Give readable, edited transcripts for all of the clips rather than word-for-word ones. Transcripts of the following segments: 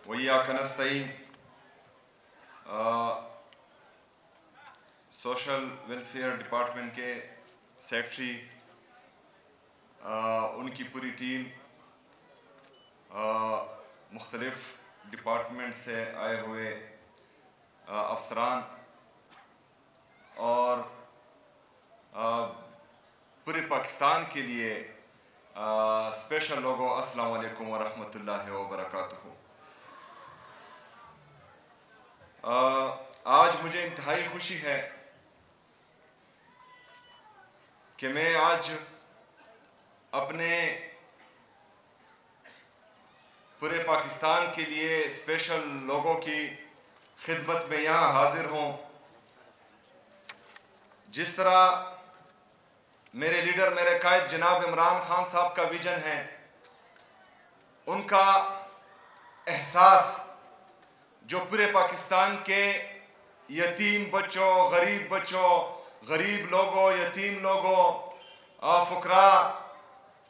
वइय्याका नस्तईन social welfare department के secretary, उनकी पूरी टीम, मुख्तलिफ डिपार्टमेंट से आए हुए अफसरान और पूरे पाकिस्तान के लिए स्पेशल लोगों, अस्सलाम वालेकुम व रहमतुल्लाहि व बरकातुहू। आज मुझे इंतहाई खुशी है कि मैं आज अपने पूरे पाकिस्तान के लिए स्पेशल लोगों की खिदमत में यहाँ हाजिर हूँ। जिस तरह मेरे लीडर, मेरे कायद जनाब इमरान खान साहब का विजन है, उनका एहसास जो पूरे पाकिस्तान के यतीम बच्चों, गरीब लोगों, यतीम लोगों, फुकरा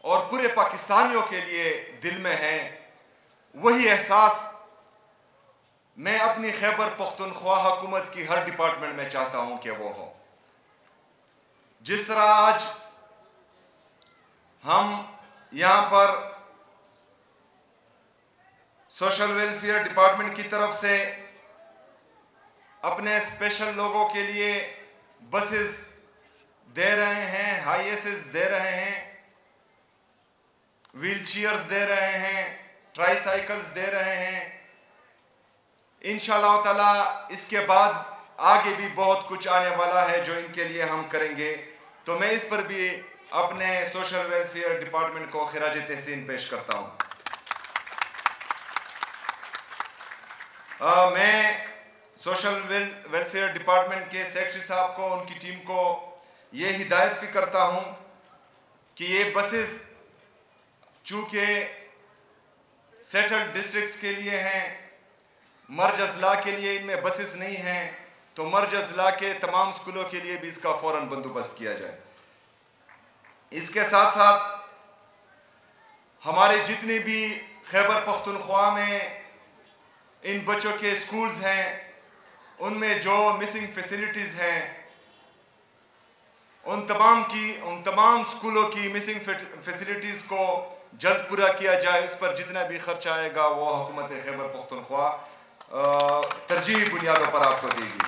और पूरे पाकिस्तानियों के लिए दिल में है, वही एहसास मैं अपनी खैबर पख्तूनख्वा हुकूमत की हर डिपार्टमेंट में चाहता हूं कि वो हो। जिस तरह आज हम यहाँ पर सोशल वेलफेयर डिपार्टमेंट की तरफ से अपने स्पेशल लोगों के लिए बसेस दे रहे हैं, हाईएसेस दे रहे हैं, व्हील चेयर्स दे रहे हैं, ट्राईसाइकिल्स दे रहे हैं। इंशाअल्लाह ताला इसके बाद आगे भी बहुत कुछ आने वाला है जो इनके लिए हम करेंगे। तो मैं इस पर भी अपने सोशल वेलफेयर डिपार्टमेंट को खिराज तहसीन पेश करता हूँ। मैं सोशल वेलफेयर डिपार्टमेंट के सेक्रेटरी साहब को, उनकी टीम को ये हिदायत भी करता हूँ कि ये बसेस चूँकि सेटल्ड डिस्ट्रिक्ट्स के लिए हैं, मर्ज अजला के लिए इनमें बसेस नहीं हैं, तो मर्ज अजला के तमाम स्कूलों के लिए भी इसका फ़ौरन बंदोबस्त किया जाए। इसके साथ साथ हमारे जितने भी खैबर पख्तूनख्वा में इन बच्चों के स्कूल्स हैं, उनमें जो मिसिंग फैसिलिटीज़ हैं, उन तमाम स्कूलों की मिसिंग फैसिलिटीज़ को जल्द पूरा किया जाए। उस पर जितना भी खर्चा आएगा वो हुकूमत खैबर पख्तूनख्वा तरजीही बुनियादों पर आपको देगी।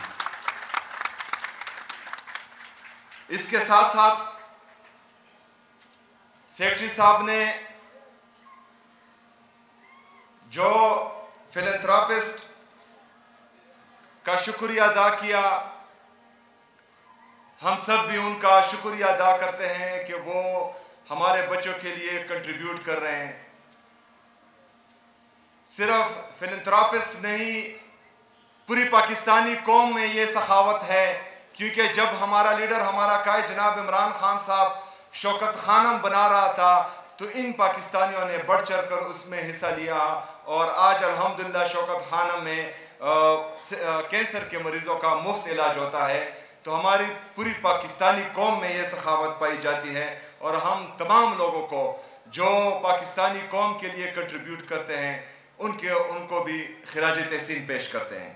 इसके साथ साथ सेक्रेटरी साहब ने जो फिलैंथ्रोपिस्ट का शुक्रिया अदा किया, हम सब भी उनका शुक्रिया अदा करते हैं कि वो हमारे बच्चों के लिए कंट्रीब्यूट कर रहे हैं। सिर्फ फिलैंथ्रोपिस्ट नहीं, पूरी पाकिस्तानी कौम में ये सखावत है, क्योंकि जब हमारा लीडर, हमारा कायद जनाब इमरान खान साहब शौकत खानम बना रहा था तो इन पाकिस्तानियों ने बढ़ चढ़ कर उसमें हिस्सा लिया और आज अल्हम्दुलिल्लाह शौकत खानम में कैंसर के मरीज़ों का मुफ्त इलाज होता है। तो हमारी पूरी पाकिस्तानी कौम में ये सखावत पाई जाती है और हम तमाम लोगों को जो पाकिस्तानी कौम के लिए कंट्रीब्यूट करते हैं उनको भी खिराज तहसीन पेश करते हैं।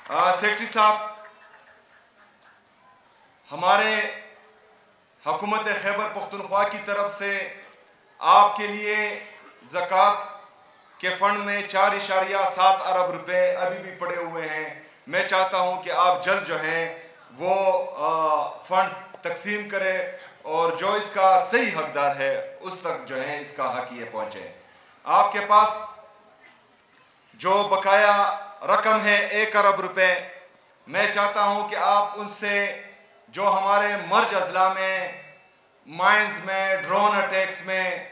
सेक्रेटरी साहब, हमारे हुकूमत खैबर पख्तूनख्वा की तरफ से आपके लिए ज़कात के फ़ंड में 4.7 अरब रुपए अभी भी पड़े हुए हैं। मैं चाहता हूं कि आप जल्द जो हैं वो फंड्स तकसीम करें और जो इसका सही हकदार है उस तक जो है इसका हक ये पहुँचे। आपके पास जो बकाया रकम है 1 अरब रुपए, मैं चाहता हूं कि आप उनसे जो हमारे मर्ज अजला में, माइंस में, ड्रोन अटैक्स में,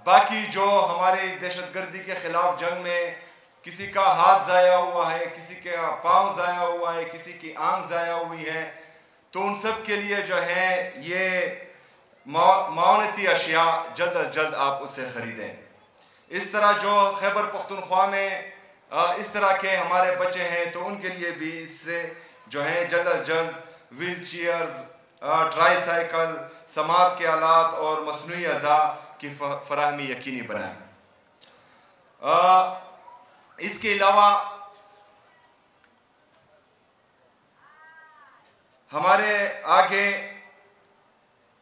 बाकी जो हमारी दहशतगर्दी के ख़िलाफ़ जंग में किसी का हाथ ज़ाया हुआ है, किसी का पाँव ज़ाया हुआ है, किसी की आँख ज़ाया हुई है, तो उन सब के लिए जो है ये मावनती अशिया जल्द अज जल्द आप उससे ख़रीदें। इस तरह जो खैबर पख्तूनख्वा में इस तरह के हमारे बच्चे हैं तो उनके लिए भी इससे जो है जल्द अज जल्द व्हील चेयर्स, ट्राईसाइकिल, समात के आलात और मसनूई अज़ा की फराहमी यकीनी बनाएं। इसके अलावा हमारे आगे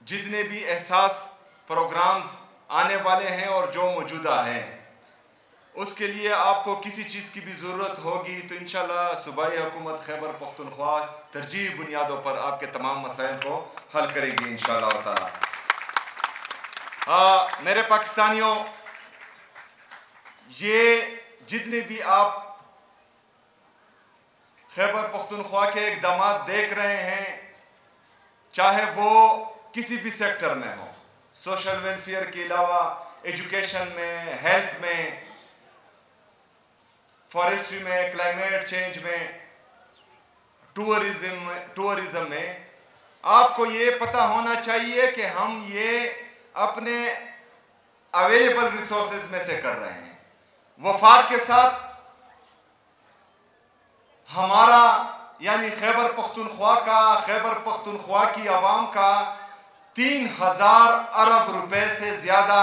जितने भी एहसास प्रोग्राम्स आने वाले हैं और जो मौजूदा हैं, उसके लिए आपको किसी चीज़ की भी ज़रूरत होगी तो इंशाल्लाह सूबाई हुकूमत खैबर पख्तूनख्वा तरजीही बुनियादों पर आपके तमाम मसाइल को हल करेगी इंशाल्लाह ताला। मेरे पाकिस्तानियों, ये जितने भी आप खैबर पख्तूनख्वा के इक़दामात देख रहे हैं, चाहे वो किसी भी सेक्टर में हो, सोशल वेलफेयर के अलावा एजुकेशन में, हेल्थ में, फॉरेस्ट्री में, क्लाइमेट चेंज में, टूरिज्म में, आपको ये पता होना चाहिए कि हम ये अपने अवेलेबल रिसोर्सेज में से कर रहे हैं। वफाक के साथ हमारा यानी खैबर पख्तूनख्वा का, खैबर पख्तूनख्वा की आवाम का 3000 अरब रुपए से ज़्यादा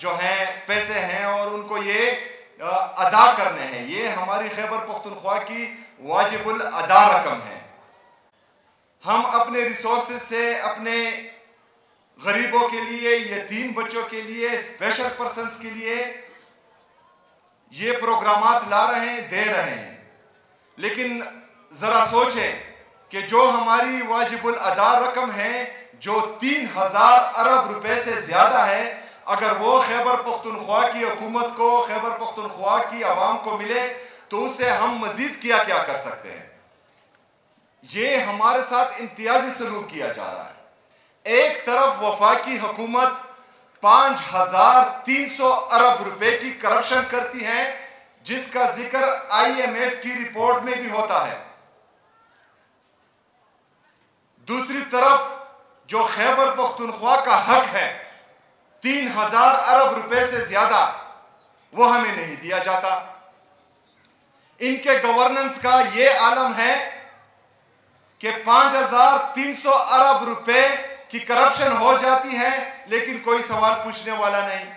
जो हैं पैसे हैं और उनको ये अदा करने हैं। ये हमारी खैबर पख्तूनख्वा की वाजिबुल अदा रकम है। हम अपने रिसोर्सेज से अपने गरीबों के लिए, यतीम बच्चों के लिए, स्पेशल पर्सन्स के लिए ये प्रोग्रामात ला रहे हैं, दे रहे हैं। लेकिन ज़रा सोचें कि जो हमारी वाजिबुल अदा रकम है, जो 3000 अरब रुपए से ज़्यादा है, अगर वो खैबर पख्तूनख्वा की हुकूमत को, खैबर पख्तूनख्वा की आवाम को मिले तो उससे हम मज़ीद क्या क्या कर सकते हैं। ये हमारे साथ इम्तियाजी सलूक किया जा रहा है। एक तरफ वफाकी हुकूमत 5300 अरब रुपए की करप्शन करती है, जिसका जिक्र IMF की रिपोर्ट में भी होता है। दूसरी तरफ जो खैबर पख्तूनख्वा का हक है 3000 अरब रुपए से ज्यादा, वो हमें नहीं दिया जाता। इनके गवर्नेंस का ये आलम है कि 5300 अरब रुपए की करप्शन हो जाती है, लेकिन कोई सवाल पूछने वाला नहीं।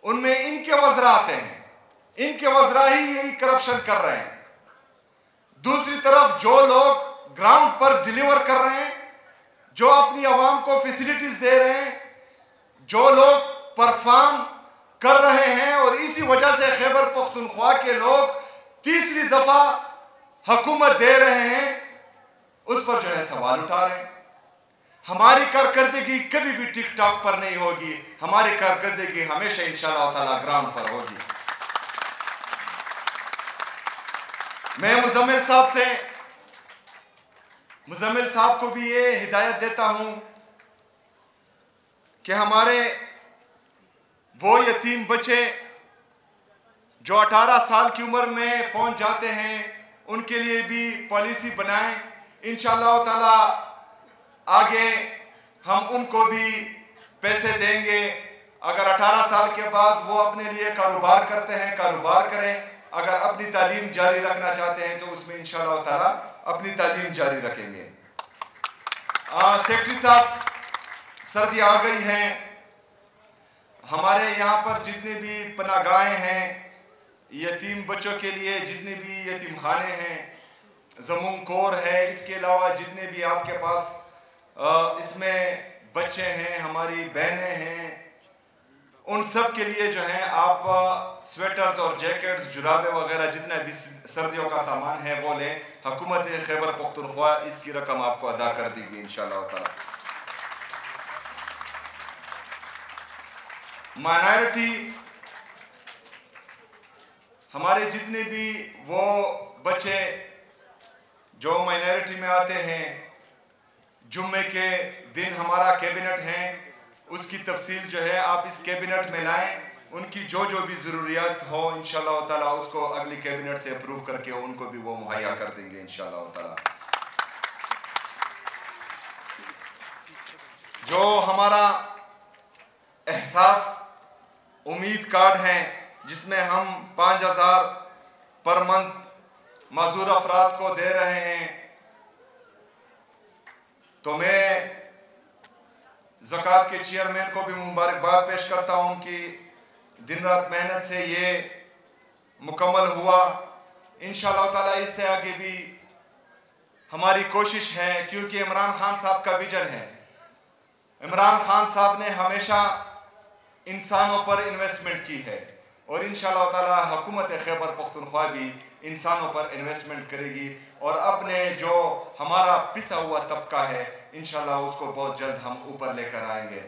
उनमें इनके वज़रा आते हैं, इनके वज़रा ही यही करप्शन कर रहे हैं। दूसरी तरफ जो लोग ग्राउंड पर डिलीवर कर रहे हैं, जो अपनी आवाम को फैसिलिटीज दे रहे हैं, जो लोग परफॉर्म कर रहे हैं, और इसी वजह से खैबर पख्तूनख्वा के लोग तीसरी दफा हुकूमत दे रहे हैं, उस पर जो है सवाल उठा रहे हैं। हमारी कारकर्दगी कभी भी टिक टॉक पर नहीं होगी, हमारी कारकर्दगी हमेशा इंशाअल्लाह ताला ग्राउंड पर होगी। मैं मुजम्मिल साहब को भी ये हिदायत देता हूं कि हमारे वो यतीम बच्चे जो 18 साल की उम्र में पहुंच जाते हैं, उनके लिए भी पॉलिसी बनाएं। इंशाअल्लाह ताला आगे हम उनको भी पैसे देंगे। अगर 18 साल के बाद वो अपने लिए कारोबार करते हैं, कारोबार करें। अगर अपनी तालीम जारी रखना चाहते हैं तो उसमें इंशाअल्लाह ताला अपनी तालीम जारी रखेंगे। सेक्रेटरी साहब, सर्दी आ गई है। हमारे यहाँ पर जितने भी पनाहगाहें हैं यतीम बच्चों के लिए, जितने भी यतीम खाने हैं, ज़मूम कोर है, इसके अलावा जितने भी आपके पास इसमें बच्चे हैं, हमारी बहनें हैं, उन सब के लिए जो है आप स्वेटर्स और जैकेट्स, जुराबे वगैरह जितना भी सर्दियों का सामान है वो लें। हुकूमत खैबर पख्तूनख्वा इसकी रकम आपको अदा कर देगी इंशाअल्लाह ताला। माइनॉरिटी, हमारे जितने भी वो बच्चे जो माइनॉरिटी में आते हैं, जुम्मे के दिन हमारा कैबिनेट है, उसकी तफसील जो है आप इस कैबिनेट में लाएं। उनकी जो जो भी ज़रूरियात हो इंशाअल्लाह ताला उसको अगली कैबिनेट से अप्रूव करके उनको भी वो मुहैया कर देंगे इंशाअल्लाह ताला। जो हमारा एहसास उम्मीद कार्ड है, जिसमें हम 5000 पर मंथ माजूर अफराद को दे रहे हैं, तो मैं ज़कात के चेयरमैन को भी मुबारकबाद पेश करता हूँ कि दिन रात मेहनत से ये मुकम्मल हुआ। इंशाअल्लाह ताला इससे आगे भी हमारी कोशिश है, क्योंकि इमरान खान साहब का विजन है। इमरान खान साहब ने हमेशा इंसानों पर इन्वेस्टमेंट की है और इंशाअल्लाह ताला हुकूमत खैबर पख्तूनख्वा भी इंसानों पर इन्वेस्टमेंट करेगी और अपने जो हमारा पिसा हुआ तबका है इंशाअल्लाह उसको बहुत जल्द हम ऊपर लेकर आएंगे।